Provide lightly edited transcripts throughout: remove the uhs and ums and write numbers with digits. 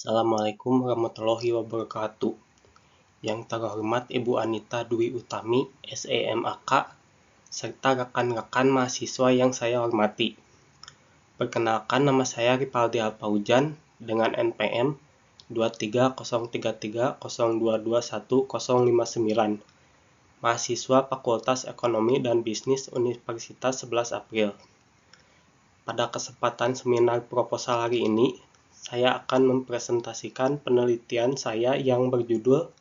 Assalamualaikum warahmatullahi wabarakatuh. Yang terhormat Ibu Anita Dwi Utami, SEMAK, serta rekan-rekan mahasiswa yang saya hormati. Perkenalkan, nama saya Ripaldi Alpaujan dengan NPM 2303302210059, mahasiswa Fakultas Ekonomi dan Bisnis Universitas 11 April. Pada kesempatan seminar proposal hari ini, saya akan mempresentasikan penelitian saya yang berjudul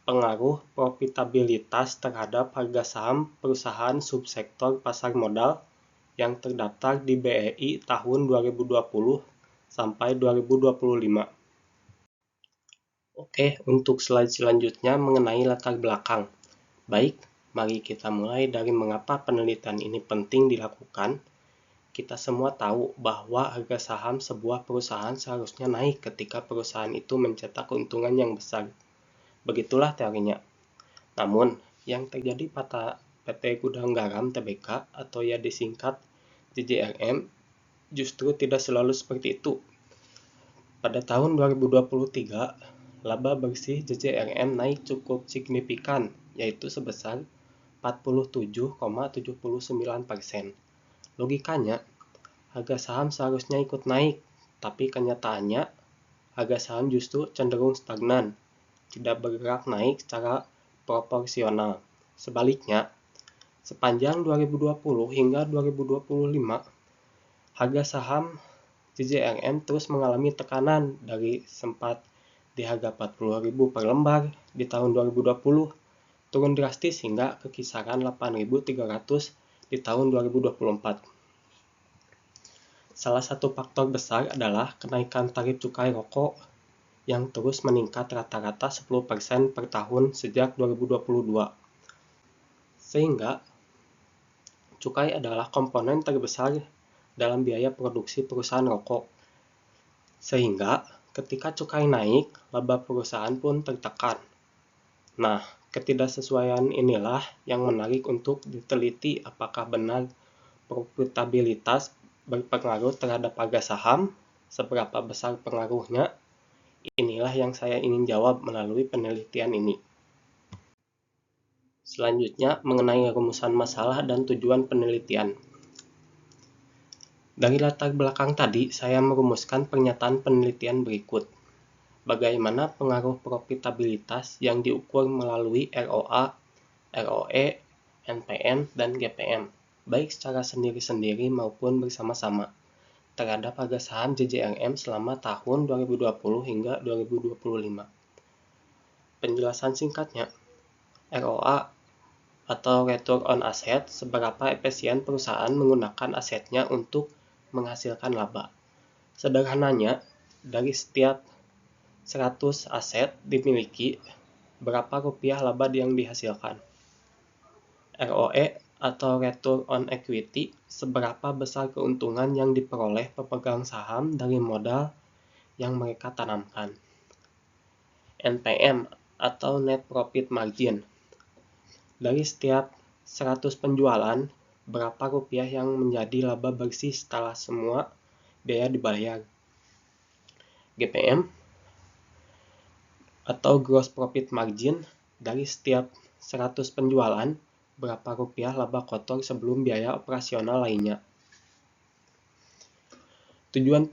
Pengaruh Profitabilitas terhadap harga saham perusahaan subsektor pasar modal yang terdaftar di BEI tahun 2020 sampai 2025. Oke, untuk slide selanjutnya mengenai latar belakang. Baik, mari kita mulai dari mengapa penelitian ini penting dilakukan. Kita semua tahu bahwa harga saham sebuah perusahaan seharusnya naik ketika perusahaan itu mencetak keuntungan yang besar. Begitulah teorinya. Namun, yang terjadi pada PT Gudang Garam Tbk atau ya disingkat GGRM justru tidak selalu seperti itu. Pada tahun 2023, laba bersih GGRM naik cukup signifikan, yaitu sebesar 47,79%. Logikanya, harga saham seharusnya ikut naik, tapi kenyataannya harga saham justru cenderung stagnan, tidak bergerak naik secara proporsional. Sebaliknya, sepanjang 2020 hingga 2025, harga saham GGRM terus mengalami tekanan dari sempat di harga 40.000 per lembar di tahun 2020, turun drastis hingga ke kisaran 8.300 di tahun 2024. Salah satu faktor besar adalah kenaikan tarif cukai rokok yang terus meningkat rata-rata 10% per tahun sejak 2022. Sehingga, cukai adalah komponen terbesar dalam biaya produksi perusahaan rokok. Sehingga, ketika cukai naik, laba perusahaan pun tertekan. Nah, ketidaksesuaian inilah yang menarik untuk diteliti apakah benar profitabilitas berpengaruh terhadap harga saham, seberapa besar pengaruhnya. Inilah yang saya ingin jawab melalui penelitian ini. Selanjutnya, mengenai rumusan masalah dan tujuan penelitian. Dari latar belakang tadi, saya merumuskan pernyataan penelitian berikut. Bagaimana pengaruh profitabilitas yang diukur melalui ROA, ROE, NPM, dan GPM, baik secara sendiri-sendiri maupun bersama-sama, terhadap harga saham GGRM selama tahun 2020 hingga 2025. Penjelasan singkatnya, ROA atau Return on Asset, seberapa efisien perusahaan menggunakan asetnya untuk menghasilkan laba. Sederhananya, dari setiap 100 aset dimiliki, berapa rupiah laba yang dihasilkan. ROE atau Return on Equity, seberapa besar keuntungan yang diperoleh pemegang saham dari modal yang mereka tanamkan. NPM atau Net Profit Margin, dari setiap 100 penjualan, berapa rupiah yang menjadi laba bersih setelah semua biaya dibayar. GPM atau Gross Profit Margin, dari setiap 100 penjualan, berapa rupiah laba kotor sebelum biaya operasional lainnya. Tujuan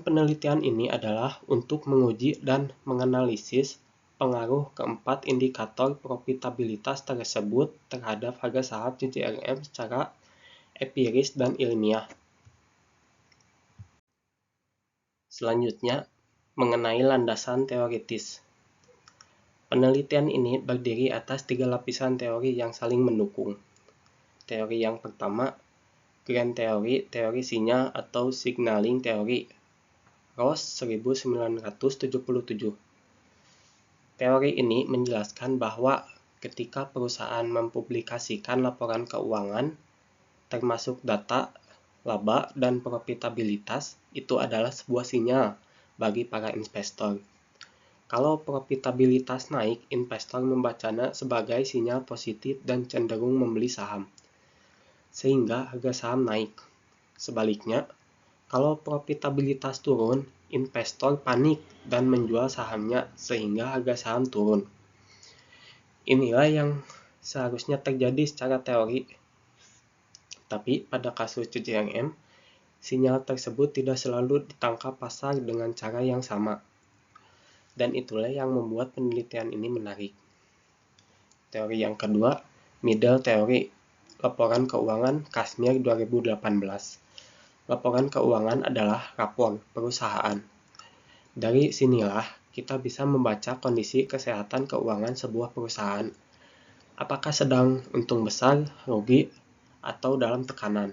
penelitian ini adalah untuk menguji dan menganalisis pengaruh keempat indikator profitabilitas tersebut terhadap harga saham GGRM secara empiris dan ilmiah. Selanjutnya, mengenai landasan teoritis. Penelitian ini berdiri atas 3 lapisan teori yang saling mendukung. Teori yang pertama, Grand Theory, teori sinyal atau Signaling Theory, Ross 1977. Teori ini menjelaskan bahwa ketika perusahaan mempublikasikan laporan keuangan, termasuk data, laba, dan profitabilitas, itu adalah sebuah sinyal bagi para investor. Kalau profitabilitas naik, investor membacanya sebagai sinyal positif dan cenderung membeli saham, sehingga harga saham naik. Sebaliknya, Kalau profitabilitas turun, investor panik dan menjual sahamnya sehingga harga saham turun. Inilah yang seharusnya terjadi secara teori. Tapi pada kasus CJNM, sinyal tersebut tidak selalu ditangkap pasar dengan cara yang sama. Dan itulah yang membuat penelitian ini menarik. Teori yang kedua, middle theory, laporan keuangan Kashmir 2018. Laporan keuangan adalah rapor perusahaan. Dari sinilah kita bisa membaca kondisi kesehatan keuangan sebuah perusahaan. Apakah sedang untung besar, rugi, atau dalam tekanan.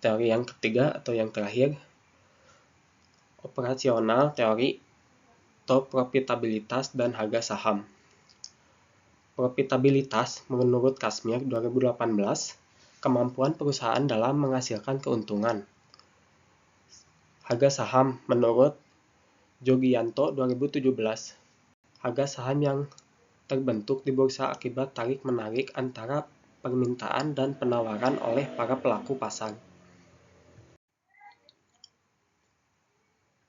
Teori yang ketiga atau yang terakhir, operasional teori atau profitabilitas dan harga saham. Profitabilitas menurut Kashmir 2018, kemampuan perusahaan dalam menghasilkan keuntungan. Harga saham menurut Jogianto 2017, harga saham yang terbentuk di bursa akibat tarik-menarik antara permintaan dan penawaran oleh para pelaku pasar.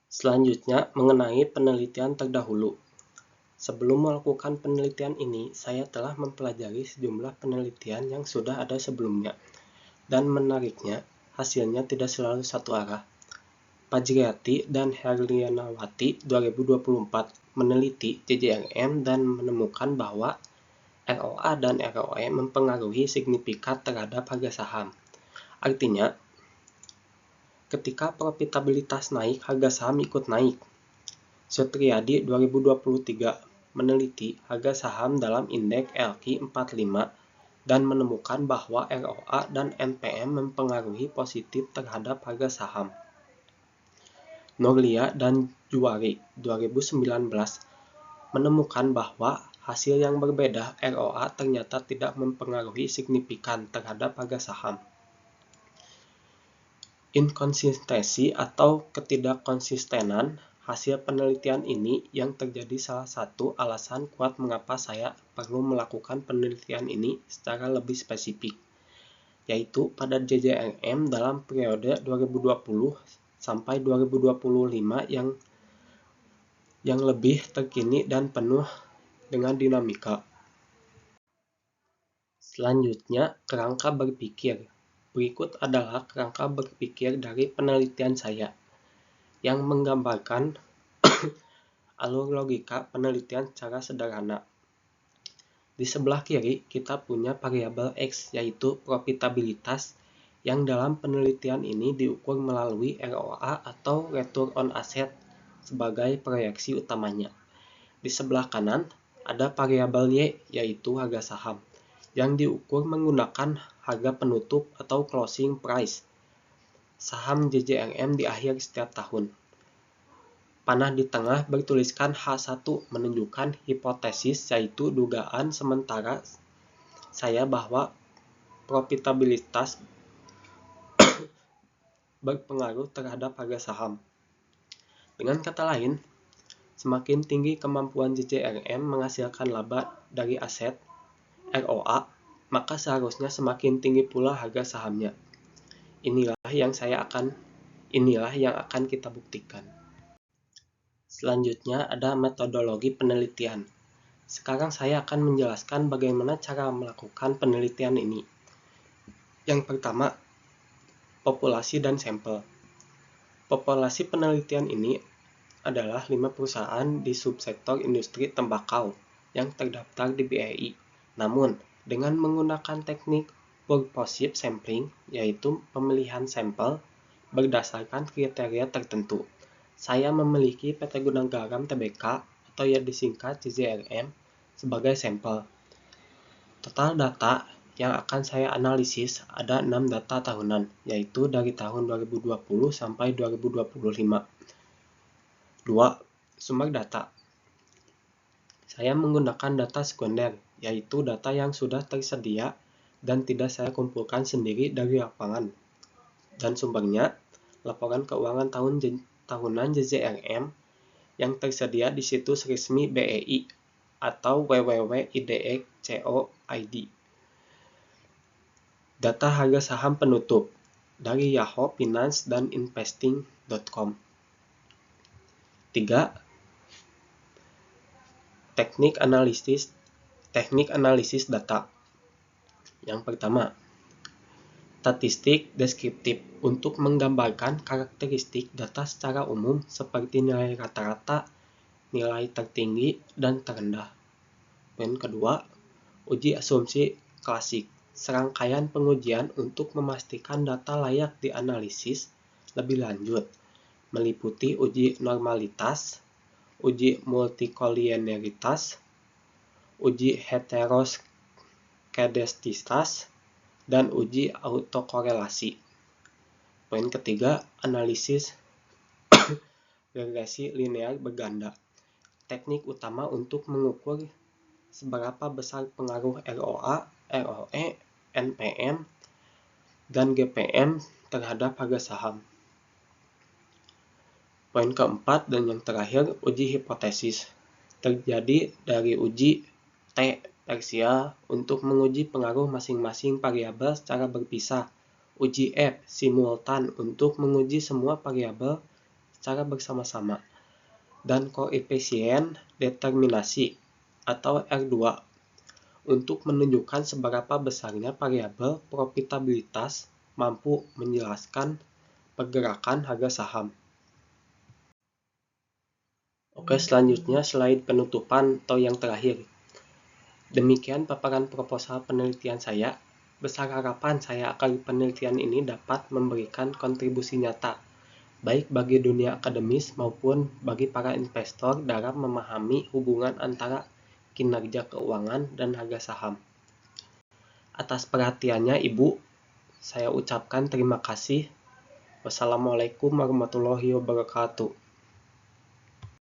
Selanjutnya, mengenai penelitian terdahulu. Sebelum melakukan penelitian ini, saya telah mempelajari sejumlah penelitian yang sudah ada sebelumnya. Dan menariknya, hasilnya tidak selalu satu arah. Pajriati dan Herlianawati 2024 meneliti JJRM dan menemukan bahwa ROA dan ROE mempengaruhi signifikan terhadap harga saham. Artinya, ketika profitabilitas naik, harga saham ikut naik. Sutriyadi 2023 meneliti harga saham dalam indeks LQ45 dan menemukan bahwa ROA dan NPM mempengaruhi positif terhadap harga saham. Nurlia dan Juwari 2019 menemukan bahwa hasil yang berbeda ROA ternyata tidak mempengaruhi signifikan terhadap harga saham. Inkonsistensi atau ketidakkonsistenan hasil penelitian ini yang terjadi salah satu alasan kuat mengapa saya perlu melakukan penelitian ini secara lebih spesifik, yaitu pada JJRM dalam periode 2020 sampai 2025 yang lebih terkini dan penuh dengan dinamika. Selanjutnya, kerangka berpikir. Berikut adalah kerangka berpikir dari penelitian saya, yang menggambarkan alur logika penelitian secara sederhana. Di sebelah kiri, kita punya variabel X, yaitu profitabilitas, yang dalam penelitian ini diukur melalui ROA atau Return on Asset sebagai proyeksi utamanya. Di sebelah kanan, ada variabel Y, yaitu harga saham, yang diukur menggunakan harga penutup atau closing price saham JJRM di akhir setiap tahun. Panah di tengah bertuliskan H1 menunjukkan hipotesis, yaitu dugaan sementara saya bahwa profitabilitas berpengaruh terhadap harga saham. Dengan kata lain, semakin tinggi kemampuan JJRM menghasilkan laba dari aset ROA, maka seharusnya semakin tinggi pula harga sahamnya. Inilah yang akan kita buktikan. Selanjutnya ada metodologi penelitian. Sekarang saya akan menjelaskan bagaimana cara melakukan penelitian ini. Yang pertama, populasi dan sampel. Populasi penelitian ini adalah 5 perusahaan di subsektor industri tembakau yang terdaftar di BEI. Namun, dengan menggunakan teknik purposive sampling, yaitu pemilihan sampel berdasarkan kriteria tertentu. Saya memiliki PT Gudang Garam Tbk atau yang disingkat JJRM sebagai sampel. Total data yang akan saya analisis ada 6 data tahunan, yaitu dari tahun 2020 sampai 2025. 2. Sumber data. Saya menggunakan data sekunder, yaitu data yang sudah tersedia dan tidak saya kumpulkan sendiri dari lapangan. Dan sumbernya, laporan keuangan tahunan JJRM yang tersedia di situs resmi BEI atau www.idx.co.id. Data harga saham penutup. dari Yahoo Finance dan Investing.com. 3. Teknik analisis data. Yang pertama, statistik deskriptif untuk menggambarkan karakteristik data secara umum seperti nilai rata-rata, nilai tertinggi, dan terendah. Poin kedua, uji asumsi klasik. Serangkaian pengujian untuk memastikan data layak dianalisis lebih lanjut, meliputi uji normalitas, uji multikolinearitas, uji heteroskedastisitas, dan uji autokorelasi. Poin ketiga, analisis regresi linear berganda. Teknik utama untuk mengukur seberapa besar pengaruh ROA, ROE, NPM, dan GPM terhadap harga saham. Poin keempat dan yang terakhir, uji hipotesis. Terjadi dari uji T tersial untuk menguji pengaruh masing-masing variabel secara berpisah, uji F simultan untuk menguji semua variabel secara bersama-sama, dan koefisien determinasi atau R2 untuk menunjukkan seberapa besarnya variabel profitabilitas mampu menjelaskan pergerakan harga saham. Oke, selanjutnya slide penutupan atau yang terakhir. Demikian paparan proposal penelitian saya. Besar harapan saya akan penelitian ini dapat memberikan kontribusi nyata, baik bagi dunia akademis maupun bagi para investor dalam memahami hubungan antara kinerja keuangan dan harga saham. Atas perhatiannya Ibu, saya ucapkan terima kasih. Wassalamualaikum warahmatullahi wabarakatuh.